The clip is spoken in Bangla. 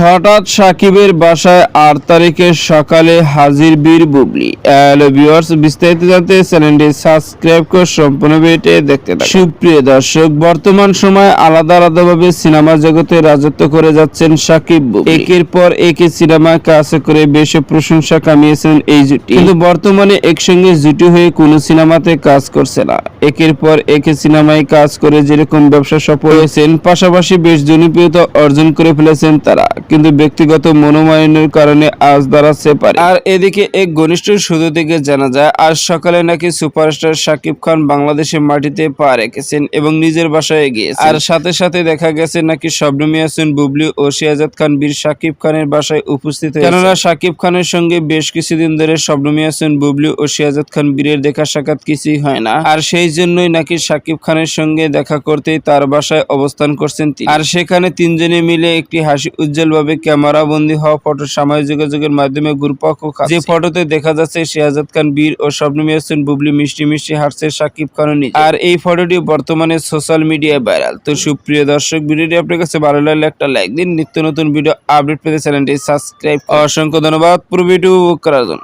হঠাৎ সাকিবের বাসায় ৮ তারিখের সকালে হাজির বীর বুবলি। হ্যালো ভিউয়ার্স, বিস্তারিত জানতে চ্যানেলটি সাবস্ক্রাইব করে সম্পূর্ণ ভিডিওটি দেখতে থাকুন। সুপ্রিয় দর্শক, বর্তমান সময়ে আলাদা আলাদাভাবে সিনেমা জগতে রাজত্ব করে যাচ্ছেন সাকিব বুবলি। একের পর এক সিনেমায় কাজ করে বেশ প্রশংসা কামিয়েছেন এই জুটি, কিন্তু বর্তমানে একসঙ্গে জুটি হয়ে কোনো সিনেমাতে কাজ করছে না। একের পর এক সিনেমায় কাজ করে যেরকম ব্যবসা সফল হয়েছেন, পাশাপাশি বেশ জনপ্রিয়তা অর্জন করে ফেলেছেন তারা, কিন্তু ব্যক্তিগত মনোমালিন্যের কারণে আজ দাঁড়াচ্ছে পারে। আর এদিকে এক ঘনিষ্ঠ সূত্র থেকে জানা যায়, আজ সকালে নাকি সুপারস্টার শাকিব খান বাংলাদেশের মাটিতে পা রেখেছেন এবং নিজের বাসায় গিয়েছেন। আর সাথে সাথে দেখা গেছে নাকি শবনম ইয়াসমিন বুবলি ও শাহজাদ খান বীর শাকিব খানের বাসায় উপস্থিত হয়েছে। কেননা শাকিব খানের সঙ্গে বেশ কিছুদিন ধরে শবনম ইয়াসমিন বুবলি ও শাহজাদ খান বীরের দেখা সাক্ষাৎ কিছুই হয় না, আর সেই জন্যই নাকি শাকিব খানের সঙ্গে দেখা করতেই তার বাসায় অবস্থান করছেন তিনি। আর সেখানে তিনজনে মিলে একটি হাসি উজ্জ্বল ভাবে ক্যামেরা বন্দী হওয়া ফটো সামাজিক যোগাযোগের মাধ্যমে ঘুরপাক খাচ্ছে। যে ফটোতে দেখা যাচ্ছে শাহজাদ খান বীর ও শবনম ইয়াসমিন বুবলি মিষ্টি মিষ্টি হাসছে শাকিব খানও নিজে। আর এই ফটোটি বর্তমানে সোশ্যাল মিডিয়ায় ভাইরাল। তো সুপ্রিয় দর্শক, ভিডিওটি আপনার কাছে ভালো লাগলে একটা লাইক দিন। নিত্য নতুন ভিডিও আপডেট পেতে চ্যানেলটি সাবস্ক্রাইব। অসংখ্য ধন্যবাদ পুরো ভিডিও উপভোগ করার জন্য।